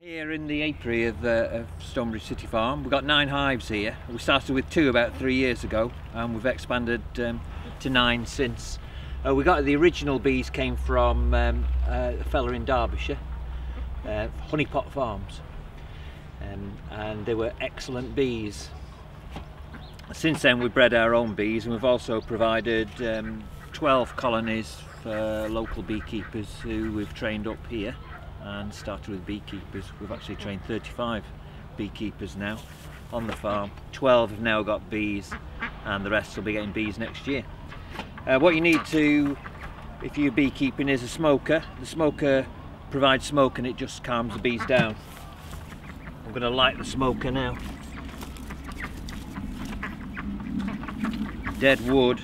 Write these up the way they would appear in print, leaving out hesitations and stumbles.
Here in the apiary of Stonebridge City Farm, we've got 9 hives here. We started with 2 about 3 years ago, and we've expanded to 9 since. We got the original bees came from a fella in Derbyshire, Honeypot Farms, and they were excellent bees. Since then we've bred our own bees, and we've also provided 12 colonies for local beekeepers who we've trained up here. And started with beekeepers. We've actually trained 35 beekeepers now on the farm. 12 have now got bees, and the rest will be getting bees next year. What you need to, if you're beekeeping, is a smoker. The smoker provides smoke and it just calms the bees down. I'm going to light the smoker now. Dead wood,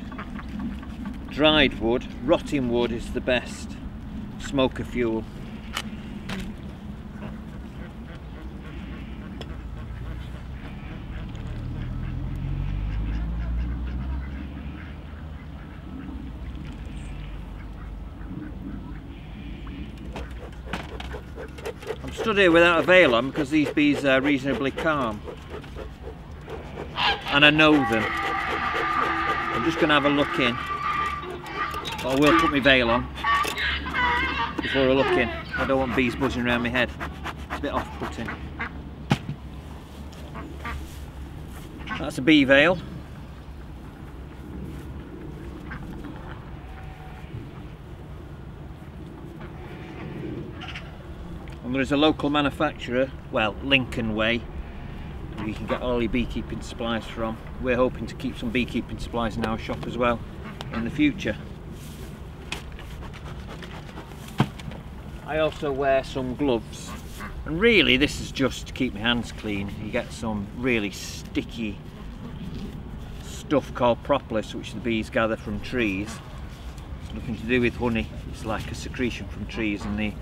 dried wood, rotting wood is the best smoker fuel. I'm stood here without a veil on because these bees are reasonably calm and I know them. I'm just going to have a look in, but I will put my veil on before I look in. I don't want bees buzzing around my head, it's a bit off-putting. That's a bee veil. And there is a local manufacturer, well, Lincoln Way, where you can get all your beekeeping supplies from. We're hoping to keep some beekeeping supplies in our shop as well in the future. I also wear some gloves, and really this is just to keep my hands clean. You get some really sticky stuff called propolis, which the bees gather from trees. It's nothing to do with honey, it's like a secretion from trees, and they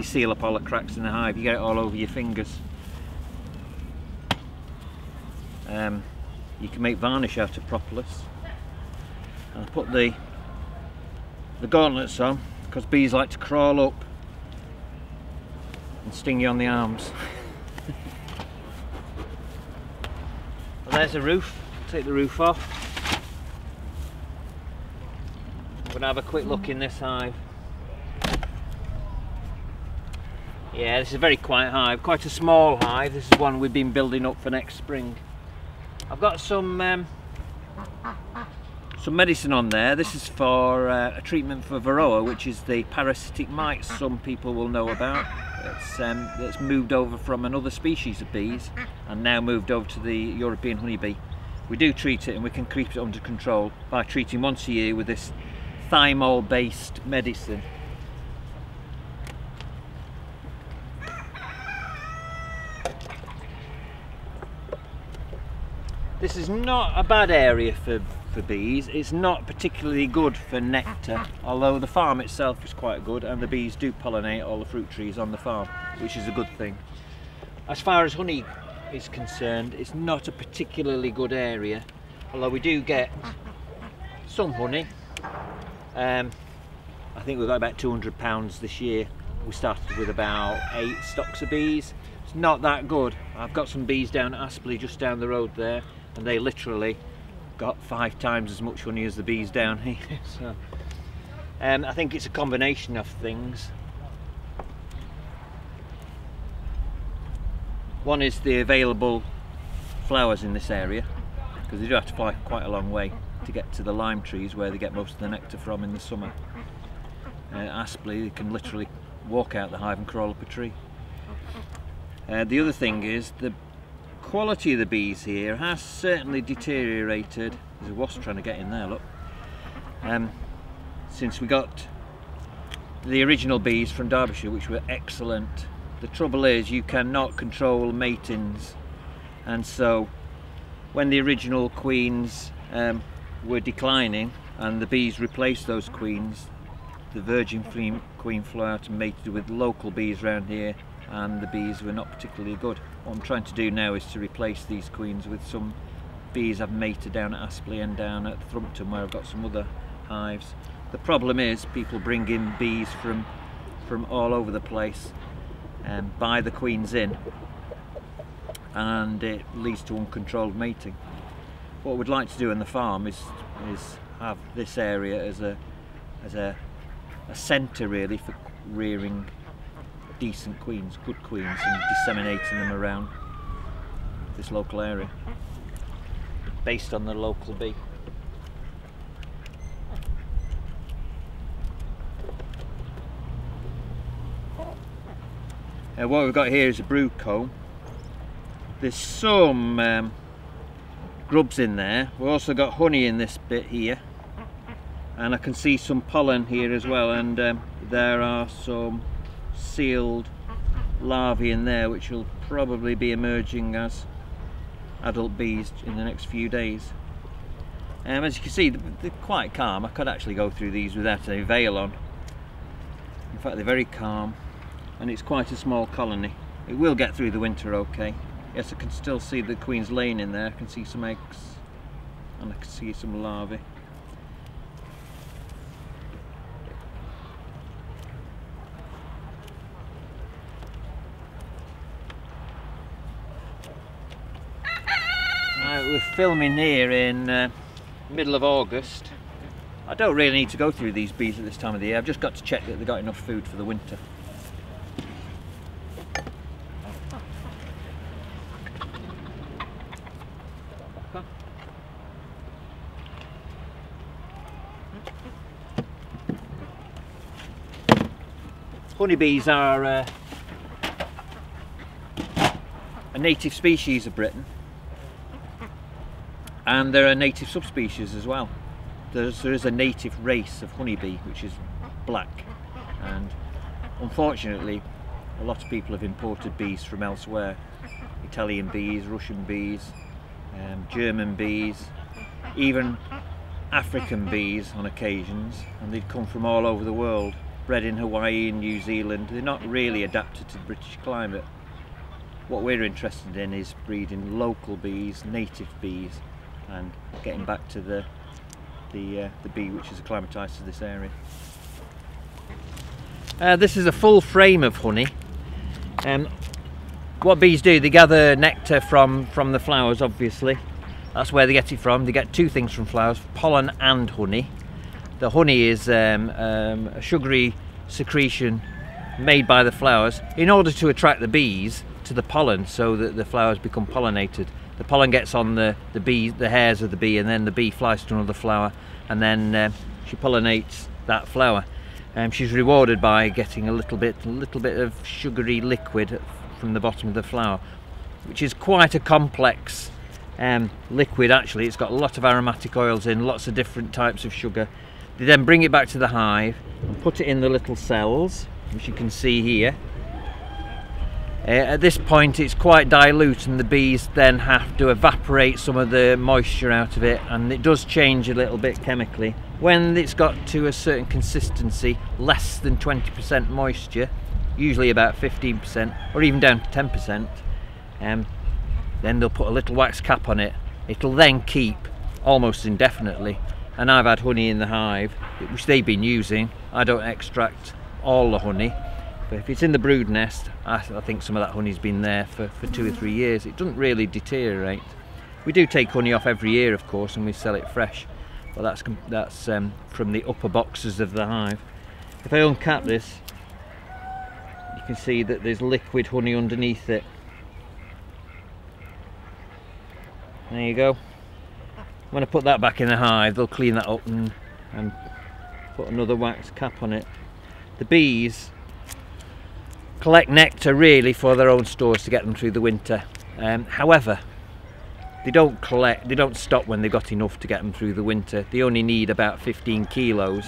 seal up all the cracks in the hive. You get it all over your fingers. You can make varnish out of propolis. And I put the gauntlets on because bees like to crawl up and sting you on the arms. Well, there's the roof. Take the roof off. I'm going to have a quick look in this hive. Yeah, this is a very quiet hive, quite a small hive. This is one we've been building up for next spring. I've got some medicine on there. This is for a treatment for varroa, which is the parasitic mites some people will know about. It's moved over from another species of bees and now moved over to the European honeybee. We do treat it, and we can keep it under control by treating once a year with this thymol based medicine. This is not a bad area for bees. It's not particularly good for nectar, although the farm itself is quite good and the bees do pollinate all the fruit trees on the farm, which is a good thing. As far as honey is concerned, it's not a particularly good area, although we do get some honey. I think we've got about 200 pounds this year. We started with about 8 stocks of bees. It's not that good. I've got some bees down at Aspley, just down the road there, and they literally got 5 times as much honey as the bees down here. So, I think it's a combination of things. One is the available flowers in this area, because they do have to fly quite a long way to get to the lime trees where they get most of the nectar from in the summer. Aspley, they can literally walk out the hive and crawl up a tree. The other thing is the quality of the bees here has certainly deteriorated. There's a wasp trying to get in there, look. Since we got the original bees from Derbyshire, which were excellent. The trouble is you cannot control matings, and so when the original queens were declining and the bees replaced those queens, the virgin queen flew out and mated with local bees around here, and the bees were not particularly good. What I'm trying to do now is to replace these queens with some bees I've mated down at Aspley and down at Thrumpton, where I've got some other hives. The problem is people bring in bees from all over the place, buy the queens in, and it leads to uncontrolled mating. What we'd like to do on the farm is have this area as a centre really for rearing decent queens, good queens, and disseminating them around this local area based on the local bee. What we've got here is a brood comb. There's some grubs in there. We've also got honey in this bit here, and I can see some pollen here as well, and there are some sealed larvae in there which will probably be emerging as adult bees in the next few days. As you can see, they're quite calm. I could actually go through these without a veil on. In fact, they're very calm, and it's quite a small colony. It will get through the winter okay. Yes, I can still see the queens laying in there. I can see some eggs, and I can see some larvae. Right, we're filming here in middle of August. I don't really need to go through these bees at this time of the year. I've just got to check that they've got enough food for the winter. Honeybees are a native species of Britain, and they're a native subspecies as well. There is a native race of honeybee which is black, and unfortunately a lot of people have imported bees from elsewhere. Italian bees, Russian bees, German bees, even African bees on occasions, and they'd come from all over the world, bred in Hawaii and New Zealand. They're not really adapted to the British climate. What we're interested in is breeding local bees, native bees, and getting back to the bee which is acclimatised to this area. This is a full frame of honey. What bees do, they gather nectar from the flowers, obviously. That's where they get it from. They get two things from flowers, pollen and honey. The honey is a sugary secretion made by the flowers in order to attract the bees to the pollen, so that the flowers become pollinated. The pollen gets on the hairs of the bee, and then the bee flies to another flower, and then she pollinates that flower. She's rewarded by getting a little bit of sugary liquid from the bottom of the flower, which is quite a complex liquid actually. It's got a lot of aromatic oils in, lots of different types of sugar. They then bring it back to the hive and put it in the little cells, which you can see here. At this point it's quite dilute, and the bees then have to evaporate some of the moisture out of it, and it does change a little bit chemically. When it's got to a certain consistency, less than 20% moisture, usually about 15% or even down to 10%, then they'll put a little wax cap on it. It'll then keep almost indefinitely, and I've had honey in the hive which they've been using. I don't extract all the honey, but if it's in the brood nest, I think some of that honey's been there for 2 or 3 years. It doesn't really deteriorate. We do take honey off every year, of course, and we sell it fresh, but that's from the upper boxes of the hive. If I uncap this, you can see that there's liquid honey underneath it. There you go. When I put that back in the hive, they'll clean that up and put another wax cap on it. The bees collect nectar really for their own stores to get them through the winter. However, they don't stop when they've got enough to get them through the winter. They only need about 15 kilos,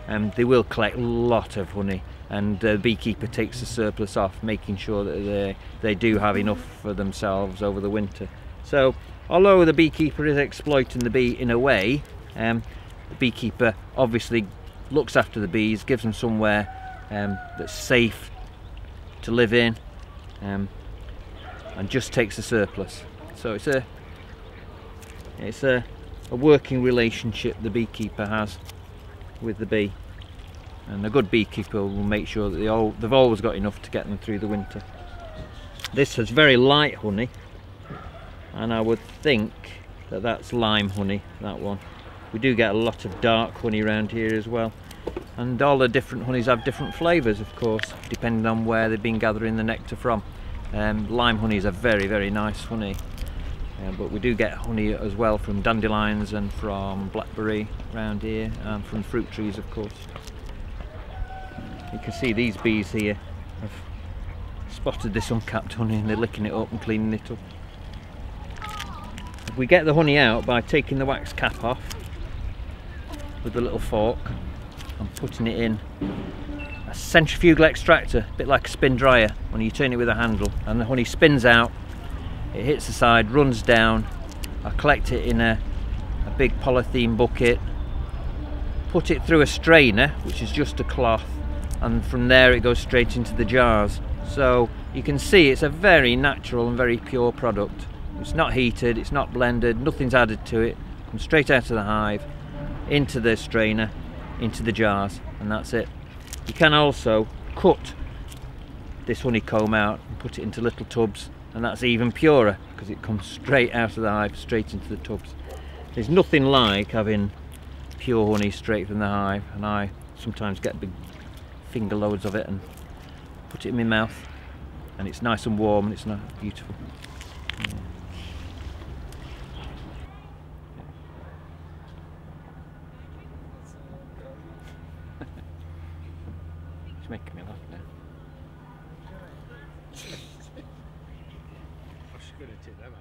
and they will collect a lot of honey, and the beekeeper takes the surplus off, making sure that they do have enough for themselves over the winter. So although the beekeeper is exploiting the bee in a way, the beekeeper obviously looks after the bees, gives them somewhere that's safe to live in, and just takes the surplus. So it's a working relationship the beekeeper has with the bee, and a good beekeeper will make sure that they've always got enough to get them through the winter. This has very light honey, and I would think that that's lime honey, that one. We do get a lot of dark honey around here as well, and all the different honeys have different flavours, of course, depending on where they've been gathering the nectar from. Lime honey is a very, very nice honey, but we do get honey as well from dandelions and from blackberry around here, and from fruit trees, of course. You can see these bees here have spotted this uncapped honey and they're licking it up and cleaning it up. We get the honey out by taking the wax cap off with the little fork and putting it in a centrifugal extractor, a bit like a spin dryer when you turn it with a handle, and the honey spins out, it hits the side, runs down. I collect it in a big polythene bucket, put it through a strainer, which is just a cloth, and from there it goes straight into the jars. So you can see it's a very natural and very pure product. It's not heated, it's not blended, nothing's added to it. Comes straight out of the hive, into the strainer, into the jars, and that's it. You can also cut this honeycomb out and put it into little tubs, and that's even purer because it comes straight out of the hive, straight into the tubs. There's nothing like having pure honey straight from the hive, and I sometimes get big finger loads of it and put it in my mouth, and it's nice and warm and it's not beautiful. Yeah. It's making me laugh now. I should go to take them out.